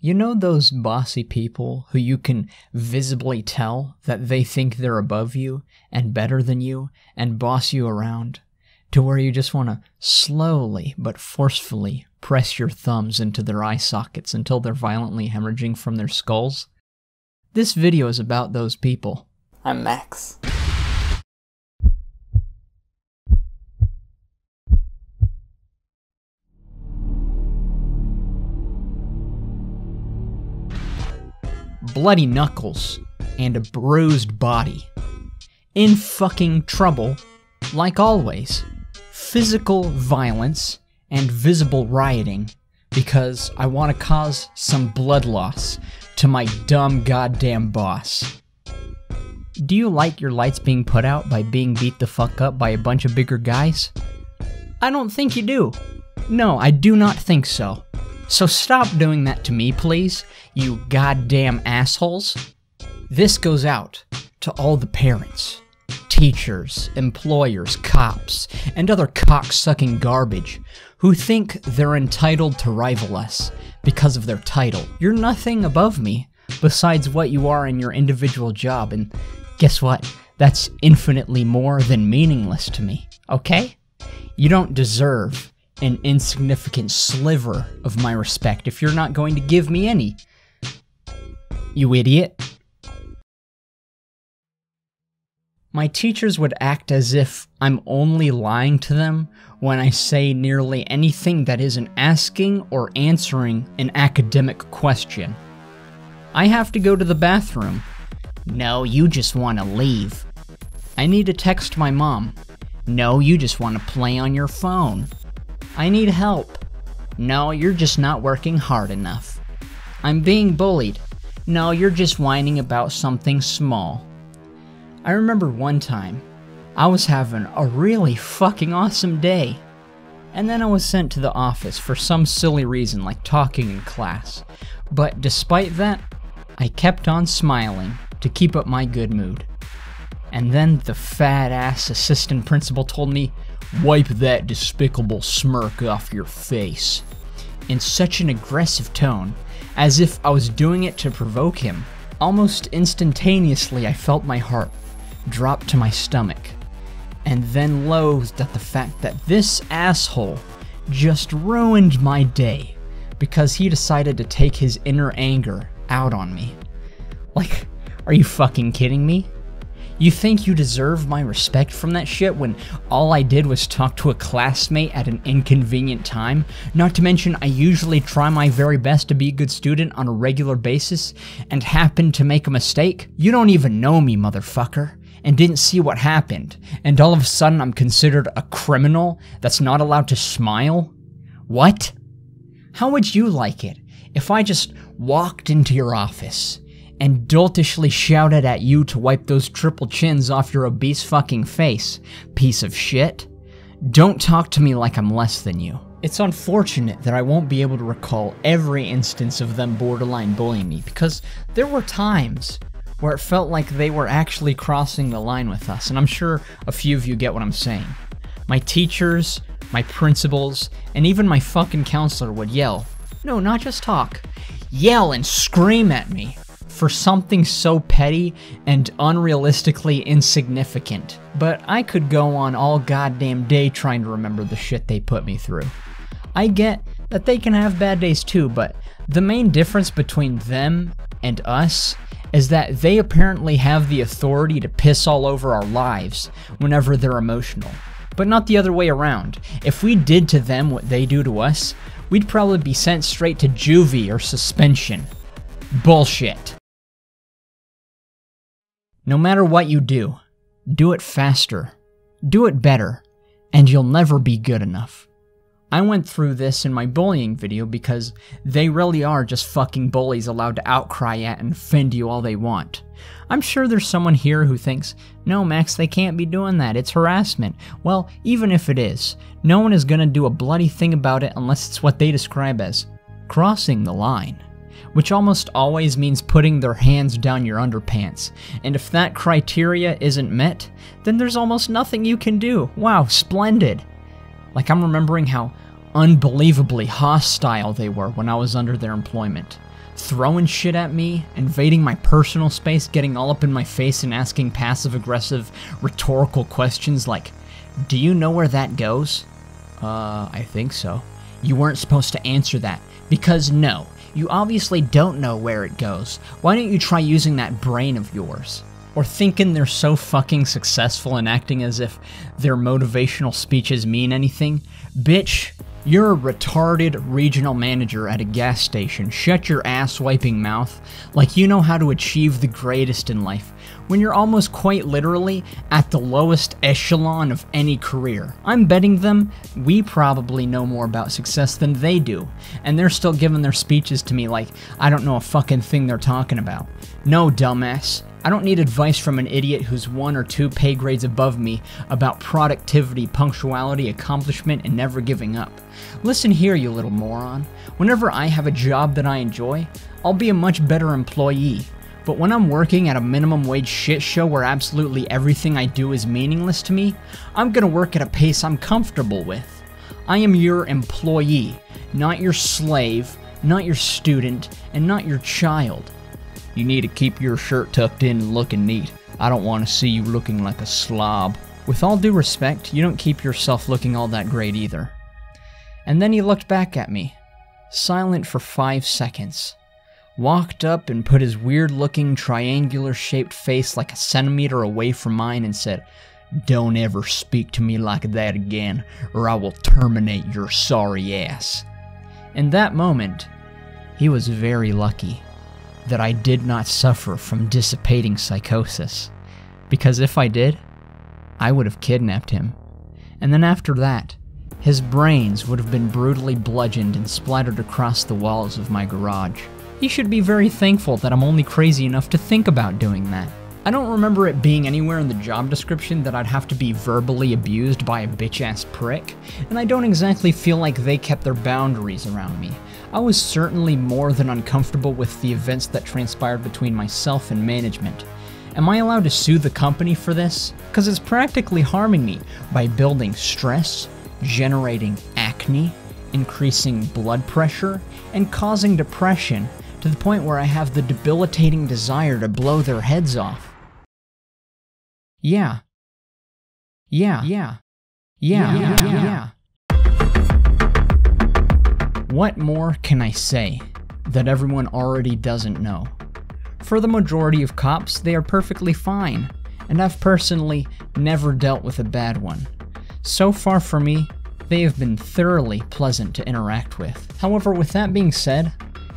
You know those bossy people who you can visibly tell that they think they're above you and better than you and boss you around, to where you just want to slowly but forcefully press your thumbs into their eye sockets until they're violently hemorrhaging from their skulls? This video is about those people. I'm Max. Bloody knuckles and a bruised body. In fucking trouble, like always. Physical violence and visible rioting because I want to cause some blood loss to my dumb goddamn boss. Do you like your lights being put out by being beat the fuck up by a bunch of bigger guys? I don't think you do. No, I do not think so. So stop doing that to me, please, you goddamn assholes. This goes out to all the parents, teachers, employers, cops, and other cock-sucking garbage who think they're entitled to rival us because of their title. You're nothing above me besides what you are in your individual job, and guess what? That's infinitely more than meaningless to me, okay? You don't deserve an insignificant sliver of my respect if you're not going to give me any. You idiot. My teachers would act as if I'm only lying to them when I say nearly anything that isn't asking or answering an academic question. I have to go to the bathroom. No, you just want to leave. I need to text my mom. No, you just want to play on your phone. I need help. No, you're just not working hard enough. I'm being bullied. No, you're just whining about something small. I remember one time, I was having a really fucking awesome day. And then I was sent to the office for some silly reason like talking in class. But despite that, I kept on smiling to keep up my good mood. And then the fat-ass assistant principal told me, "Wipe that despicable smirk off your face," in such an aggressive tone, as if I was doing it to provoke him. Almost instantaneously, I felt my heart drop to my stomach, and then loathed at the fact that this asshole just ruined my day because he decided to take his inner anger out on me. Like, are you fucking kidding me? You think you deserve my respect from that shit when all I did was talk to a classmate at an inconvenient time? Not to mention, I usually try my very best to be a good student on a regular basis and happen to make a mistake? You don't even know me, motherfucker, and didn't see what happened, and all of a sudden I'm considered a criminal that's not allowed to smile? What? How would you like it if I just walked into your office and doltishly shouted at you to wipe those triple chins off your obese fucking face, piece of shit? Don't talk to me like I'm less than you. It's unfortunate that I won't be able to recall every instance of them borderline bullying me, because there were times where it felt like they were actually crossing the line with us, and I'm sure a few of you get what I'm saying. My teachers, my principals, and even my fucking counselor would yell. No, not just talk. Yell and scream at me for something so petty and unrealistically insignificant. But I could go on all goddamn day trying to remember the shit they put me through. I get that they can have bad days too, but the main difference between them and us is that they apparently have the authority to piss all over our lives whenever they're emotional, but not the other way around. If we did to them what they do to us, we'd probably be sent straight to juvie or suspension. Bullshit. No matter what you do it faster, do it better, and you'll never be good enough. I went through this in my bullying video because they really are just fucking bullies allowed to outcry at and offend you all they want. I'm sure there's someone here who thinks, no Max, they can't be doing that, it's harassment. Well, even if it is, no one is gonna do a bloody thing about it unless it's what they describe as crossing the line, which almost always means putting their hands down your underpants. And if that criteria isn't met, then there's almost nothing you can do. Wow, splendid. Like, I'm remembering how unbelievably hostile they were when I was under their employment. throwing shit at me, invading my personal space, getting all up in my face and asking passive-aggressive rhetorical questions like, "Do you know where that goes?" I think so. You weren't supposed to answer that, because no, you obviously don't know where it goes. Why don't you try using that brain of yours? Or thinking they're so fucking successful and acting as if their motivational speeches mean anything? Bitch, you're a retarded regional manager at a gas station. Shut your ass-wiping mouth like you know how to achieve the greatest in life, when you're almost quite literally at the lowest echelon of any career. I'm betting them we probably know more about success than they do, and they're still giving their speeches to me like I don't know a fucking thing they're talking about. No, dumbass. I don't need advice from an idiot who's 1 or 2 pay grades above me about productivity, punctuality, accomplishment, and never giving up. Listen here, you little moron. Whenever I have a job that I enjoy, I'll be a much better employee. But when I'm working at a minimum wage shit show where absolutely everything I do is meaningless to me, I'm gonna work at a pace I'm comfortable with. I am your employee, not your slave, not your student, and not your child. You need to keep your shirt tucked in and looking neat. I don't want to see you looking like a slob. With all due respect, you don't keep yourself looking all that great either. And then he looked back at me, silent for 5 seconds, walked up and put his weird-looking triangular-shaped face like a centimeter away from mine and said, "Don't ever speak to me like that again, or I will terminate your sorry ass." In that moment, he was very lucky that I did not suffer from dissipating psychosis, because if I did, I would have kidnapped him. And then after that, his brains would have been brutally bludgeoned and splattered across the walls of my garage. He should be very thankful that I'm only crazy enough to think about doing that. I don't remember it being anywhere in the job description that I'd have to be verbally abused by a bitch-ass prick, and I don't exactly feel like they kept their boundaries around me. I was certainly more than uncomfortable with the events that transpired between myself and management. Am I allowed to sue the company for this? Because it's practically harming me by building stress, generating acne, increasing blood pressure, and causing depression to the point where I have the debilitating desire to blow their heads off. Yeah. What more can I say that everyone already doesn't know? For the majority of cops, they are perfectly fine, and I've personally never dealt with a bad one. So far for me, they have been thoroughly pleasant to interact with. However, with that being said,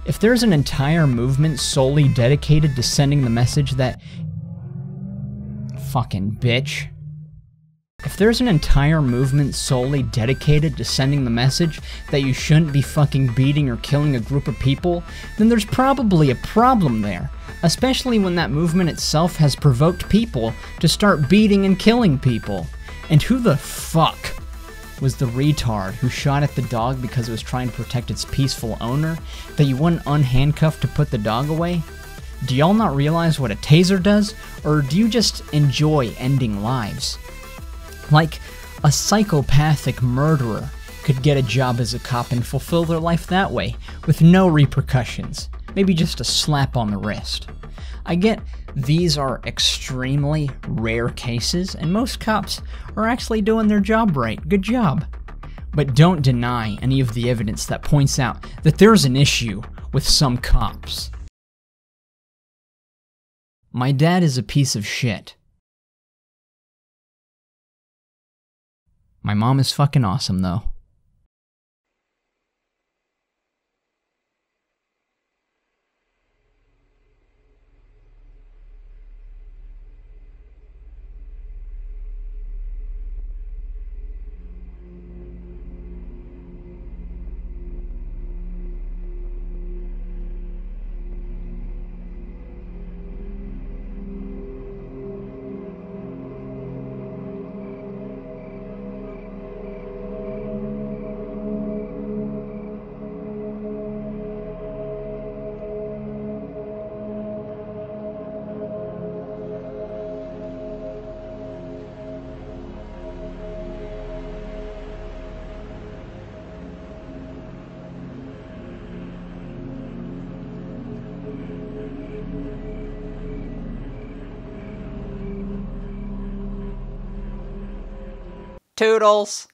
if there's an entire movement solely dedicated to sending the message that fucking bitch. If there's an entire movement solely dedicated to sending the message that you shouldn't be fucking beating or killing a group of people, then there's probably a problem there, especially when that movement itself has provoked people to start beating and killing people. And who the fuck was the retard who shot at the dog because it was trying to protect its peaceful owner that you wouldn't unhandcuff to put the dog away? Do y'all not realize what a taser does, or do you just enjoy ending lives? Like, a psychopathic murderer could get a job as a cop and fulfill their life that way, with no repercussions, maybe just a slap on the wrist. I get these are extremely rare cases, and most cops are actually doing their job right. Good job. But don't deny any of the evidence that points out that there's an issue with some cops. My dad is a piece of shit. My mom is fucking awesome, though. Toodles!